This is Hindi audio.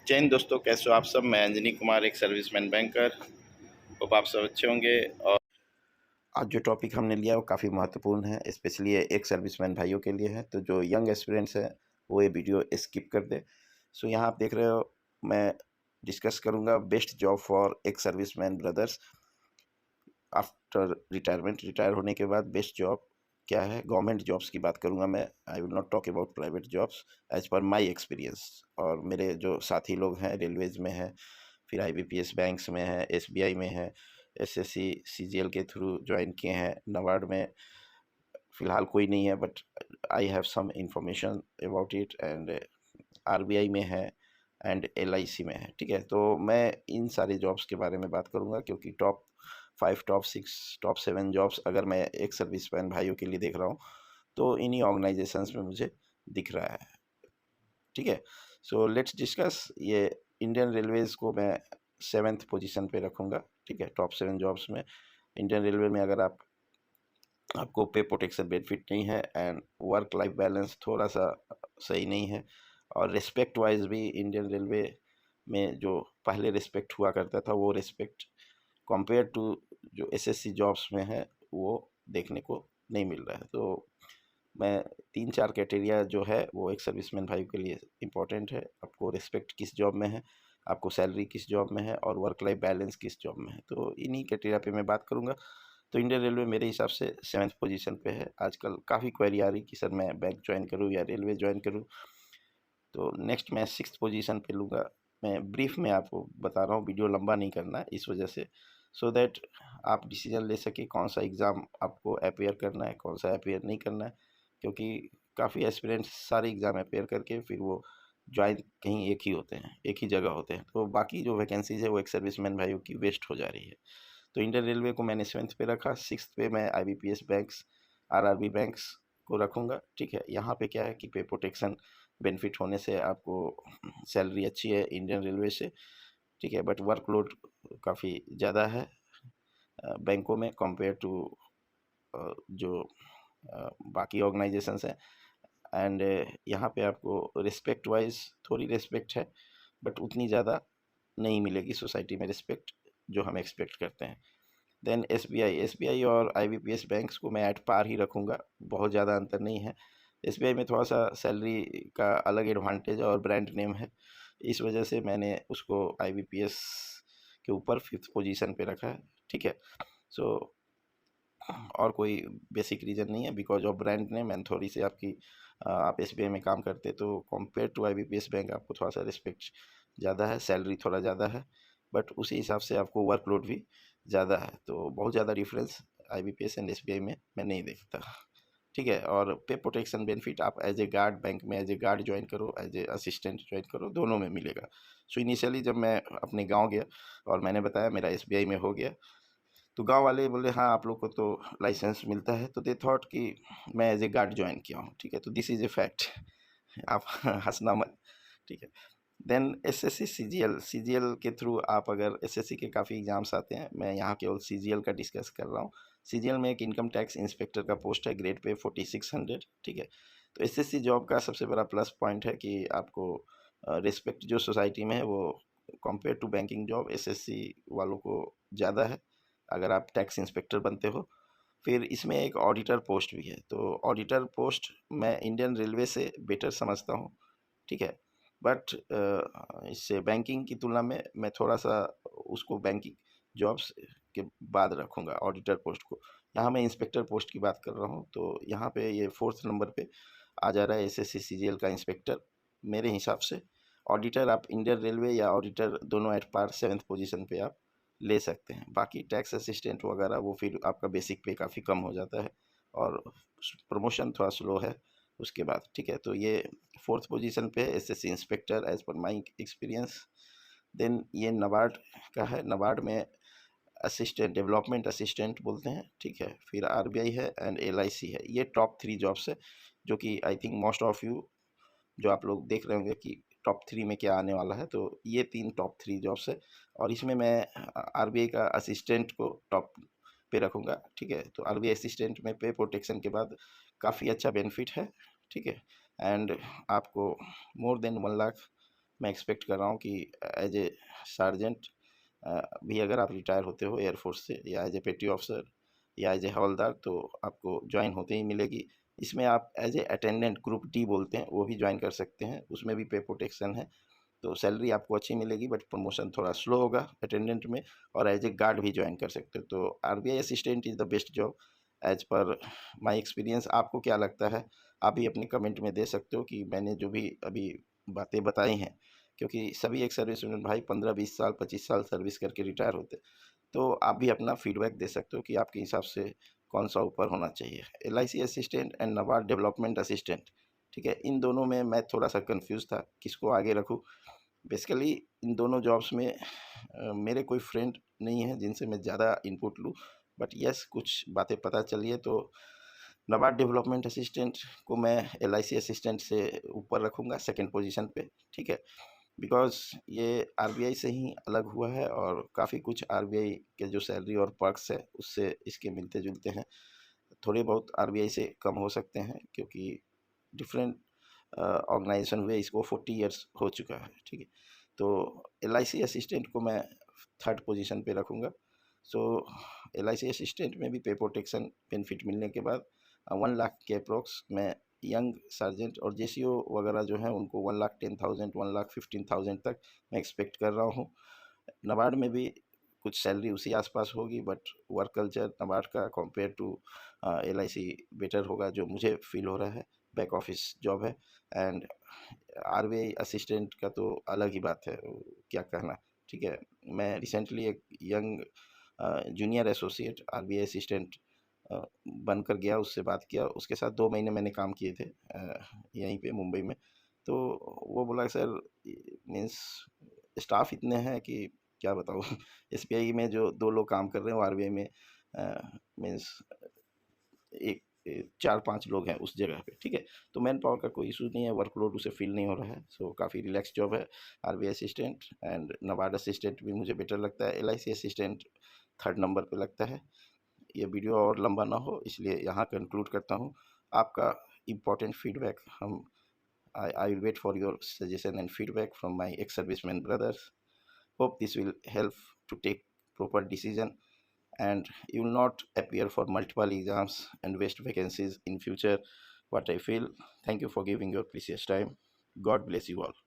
जय हिंद दोस्तों, कैसे हो आप सब। मैं अंजनी कुमार, एक सर्विसमैन बैंकर। होप आप सब अच्छे होंगे। और आज जो टॉपिक हमने लिया वो काफ़ी महत्वपूर्ण है, स्पेशली एक सर्विसमैन भाइयों के लिए है। तो जो यंग एस्पिरेंट्स हैं वो ये वीडियो स्किप कर दे। सो यहाँ आप देख रहे हो, मैं डिस्कस करूँगा बेस्ट जॉब फॉर एक serviceman brothers after retirement. Retire होने के बाद बेस्ट जॉब क्या है। गवर्नमेंट जॉब्स की बात करूँगा मैं। I will not talk about private jobs as per my experience. और मेरे जो साथी लोग हैं, रेलवेज में हैं, फिर आईबीपीएस बैंक्स में है, एसबीआई में है, एसएससी सीजीएल के थ्रू ज्वाइन किए हैं। नबार्ड में फ़िलहाल कोई नहीं है, but I have some information about it. And RBI में है एंड एलआईसी में है। ठीक है, तो मैं इन सारे जॉब्स के बारे में बात करूंगा, क्योंकि टॉप 5, टॉप 6, टॉप 7 जॉब्स अगर मैं एक सर्विसमैन भाइयों के लिए देख रहा हूँ तो इन्हीं ऑर्गेनाइजेशंस में मुझे दिख रहा है। ठीक है, सो लेट्स डिस्कस। ये इंडियन रेलवेज़ को मैं 7th पोजीशन पे रखूँगा। ठीक है, टॉप 7 जॉब्स में इंडियन रेलवे में अगर आपको पे प्रोटेक्शन बेनिफिट नहीं है एंड वर्क लाइफ बैलेंस थोड़ा सा सही नहीं है, और रिस्पेक्ट वाइज भी इंडियन रेलवे में जो पहले रिस्पेक्ट हुआ करता था वो रिस्पेक्ट कंपेयर टू जो एसएससी जॉब्स में है वो देखने को नहीं मिल रहा है। तो मैं 3-4 क्राइटेरिया जो है वो एक सर्विसमैन भाई के लिए इम्पोर्टेंट है। आपको रिस्पेक्ट किस जॉब में है, आपको सैलरी किस जॉब में है, और वर्क लाइफ बैलेंस किस जॉब में है। तो इन्हीं क्राइटेरिया पे मैं बात करूँगा। तो इंडियन रेलवे मेरे हिसाब से 7th पोजीशन पे है। आजकल काफ़ी क्वेरी आ रही कि सर मैं बैंक ज्वाइन करूँ या रेलवे ज्वाइन करूँ। तो नेक्स्ट मैं 6th पोजीशन पे लूँगा। मैं ब्रीफ में आपको बता रहा हूँ, वीडियो लंबा नहीं करना है इस वजह से, सो दैट आप डिसीजन ले सके कौन सा एग्ज़ाम आपको अपेयर करना है, कौन सा अपेयर नहीं करना है। क्योंकि काफ़ी एस्पिरेंट्स सारे एग्ज़ाम अपेयर करके फिर वो ज्वाइन कहीं एक ही होते हैं, एक ही जगह होते हैं, तो बाकी जो वैकेंसीज़ है वो एक सर्विसमैन भाइयों की वेस्ट हो जा रही है। तो इंडियन रेलवे को मैंने 7th पे रखा। 6th पे मैं आईबीपीएस बैंक्स, आरआरबी बैंक्स को रखूँगा। ठीक है, यहाँ पे क्या है कि पे प्रोटेक्शन बेनिफिट होने से आपको सैलरी अच्छी है इंडियन रेलवे से। ठीक है, बट वर्कलोड काफ़ी ज़्यादा है बैंकों में कंपेयर टू जो बाकी ऑर्गेनाइजेशंस हैं। एंड यहाँ पे आपको रिस्पेक्ट वाइज थोड़ी रिस्पेक्ट है, बट उतनी ज़्यादा नहीं मिलेगी सोसाइटी में रिस्पेक्ट जो हम एक्सपेक्ट करते हैं। देन एसबीआई और आईबीपीएस बैंक्स को मैं एट पार ही रखूँगा, बहुत ज़्यादा अंतर नहीं है। एसबीआई में थोड़ा सा सैलरी का अलग एडवांटेज और ब्रांड नेम है, इस वजह से मैंने उसको आईबीपीएस के ऊपर 5th पोजीशन पे रखा है। ठीक है, सो और कोई बेसिक रीज़न नहीं है, because of brand name and थोड़ी सी आपकी आप एसबीआई में काम करते तो कंपेयर टू आईबीपीएस बैंक आपको थोड़ा सा रिस्पेक्ट ज़्यादा है, सैलरी थोड़ा ज़्यादा है, बट उसी हिसाब से आपको वर्कलोड भी ज़्यादा है। तो बहुत ज़्यादा डिफरेंस आईबीपीएस एंड एसबीआई में मैं नहीं देखता। ठीक है, और पे प्रोटेक्शन बेनिफिट आप एज ए गार्ड बैंक में एज ए गार्ड ज्वाइन करो, एज ए असिस्टेंट ज्वाइन करो, दोनों में मिलेगा। सो इनिशियली जब मैं अपने गांव गया और मैंने बताया मेरा एसबीआई में हो गया, तो गांव वाले बोले हाँ आप लोग को तो लाइसेंस मिलता है, तो दे थॉट कि मैं एज ए गार्ड ज्वाइन किया हूँ। ठीक है, तो दिस इज़ ए फैक्ट, आप हंसना मत। ठीक है, देन एसएससी सीजीएल के थ्रू आप अगर एसएससी के काफ़ी एग्जाम्स आते हैं, मैं यहाँ केवल सीजीएल का डिस्कस कर रहा हूँ। सीजीएल में एक इनकम टैक्स इंस्पेक्टर का पोस्ट है, ग्रेड पे 4600। ठीक है, तो एसएससी जॉब का सबसे बड़ा प्लस पॉइंट है कि आपको रिस्पेक्ट जो सोसाइटी में है वो compare to banking job SSC वालों को ज़्यादा है अगर आप टैक्स इंस्पेक्टर बनते हो। फिर इसमें एक ऑडिटर पोस्ट भी है, तो ऑडिटर पोस्ट मैं इंडियन रेलवे से बेटर समझता हूँ। ठीक है, बट इससे बैंकिंग की तुलना में मैं थोड़ा सा उसको बैंकिंग जॉब्स के बाद रखूँगा ऑडिटर पोस्ट को। यहाँ मैं इंस्पेक्टर पोस्ट की बात कर रहा हूँ, तो यहाँ पे ये 4th नंबर पे आ जा रहा है एसएससी सीजीएल का इंस्पेक्टर। मेरे हिसाब से ऑडिटर आप इंडियन रेलवे या ऑडिटर दोनों एट पार 7th पोजीशन पे आप ले सकते हैं। बाकी टैक्स असिस्टेंट वगैरह वो फिर आपका बेसिक पे काफ़ी कम हो जाता है और प्रमोशन थोड़ा स्लो है उसके बाद। ठीक है, तो ये 4th पोजीशन पे है SSC inspector as per my experience. Then ये नबार्ड का है, नबार्ड में असिस्टेंट, डेवलपमेंट असिस्टेंट बोलते हैं। ठीक है, फिर आरबीआई है एंड एलआईसी है। ये टॉप 3 जॉब्स है जो कि I think most of you जो आप लोग देख रहे होंगे कि टॉप 3 में क्या आने वाला है, तो ये 3 टॉप 3 जॉब्स है। और इसमें मैं आरबीआई का असिस्टेंट को टॉप पे रखूँगा। ठीक है, तो आरबीआई असिस्टेंट में पे प्रोटेक्शन के बाद काफ़ी अच्छा बेनिफिट है। ठीक है, एंड आपको मोर देन 1 लाख मैं एक्सपेक्ट कर रहा हूँ कि एज ए सार्जेंट भी अगर आप रिटायर होते हो एयरफोर्स से, या एज ए पेटी ऑफिसर, या एज ए हवलदार, तो आपको ज्वाइन होते ही मिलेगी। इसमें आप as a attendant, group D बोलते हैं, वो भी ज्वाइन कर सकते हैं, उसमें भी पे प्रोटेक्शन है। तो सैलरी आपको अच्छी मिलेगी, बट प्रमोशन थोड़ा स्लो होगा अटेंडेंट में। और एज ए गार्ड भी ज्वाइन कर सकते हो। तो RBI assistant is the best job as per my experience. आपको क्या लगता है? आप भी अपने कमेंट में दे सकते हो कि मैंने जो भी अभी बातें बताई हैं, क्योंकि सभी एक सर्विसमैन भाई 15-20 साल 25 साल सर्विस करके रिटायर होते हैं। तो आप भी अपना फीडबैक दे सकते हो कि आपके हिसाब से कौन सा ऊपर होना चाहिए, LIC assistant and NABARD development assistant. ठीक है, इन दोनों में मैं थोड़ा सा कंफ्यूज था किसको आगे रखूँ। बेसिकली इन दोनों जॉब्स में मेरे कोई फ्रेंड नहीं है जिनसे मैं ज़्यादा इनपुट लूँ, बट यस कुछ बातें पता चली है। तो नबार्ड डेवलपमेंट असिस्टेंट को मैं एलआईसी असिस्टेंट से ऊपर रखूँगा, सेकंड पोजीशन पे। ठीक है, बिकॉज़ ये आरबीआई से ही अलग हुआ है, और काफ़ी कुछ आरबीआई के जो सैलरी और पर्क्स है उससे इसके मिलते जुलते हैं। थोड़े बहुत आरबीआई से कम हो सकते हैं, क्योंकि डिफरेंट ऑर्गेनाइजेशन हुए इसको 40 ईयर्स हो चुका है। ठीक है, तो एलआईसी असिस्टेंट को मैं थर्ड पोजीशन पे रखूँगा। सो एलआईसी असिस्टेंट में भी पे प्रोटेक्शन बेनिफिट मिलने के बाद 1 लाख के अप्रोक्स मैं यंग सार्जेंट और जेसीओ वगैरह जो हैं उनको 1,10,000 1,15,000 तक मैं एक्सपेक्ट कर रहा हूँ। नबार्ड में भी कुछ सैलरी उसी आसपास होगी, बट वर्क कल्चर नबार्ड का कंपेयर टू एलआईसी बेटर होगा, जो मुझे फील हो रहा है। बैक ऑफिस जॉब है, एंड आरबीआई असिस्टेंट का तो अलग ही बात है, क्या कहना। ठीक है, मैं रिसेंटली एक young junior associate RBI assistant बनकर गया, उससे बात किया, उसके साथ 2 महीने मैंने काम किए थे यहीं पे मुंबई में। तो वो बोला सर, मीन्स स्टाफ इतने हैं कि क्या बताऊँ एसबीआई में जो 2 लोग काम कर रहे हैं वो आरबीआई में मीन्स एक 4-5 लोग हैं उस जगह पे। ठीक है, तो मैन पावर का कोई इशू नहीं है, वर्कलोड उसे फील नहीं हो रहा है। सो काफ़ी रिलैक्स जॉब है RBI assistant. And NABARD assistant भी मुझे बेटर लगता है, एलआईसी असिस्टेंट थर्ड नंबर पे लगता है। ये वीडियो और लंबा ना हो इसलिए यहाँ कंक्लूड करता हूँ। आपका इम्पोर्टेंट फीडबैक हम I will wait for your suggestion and feedback from my ex-servicemen brothers. Hope this will help to take proper decision, and you will not appear for multiple exams and waste vacancies in future. What I feel. Thank you for giving your precious time. God bless you all.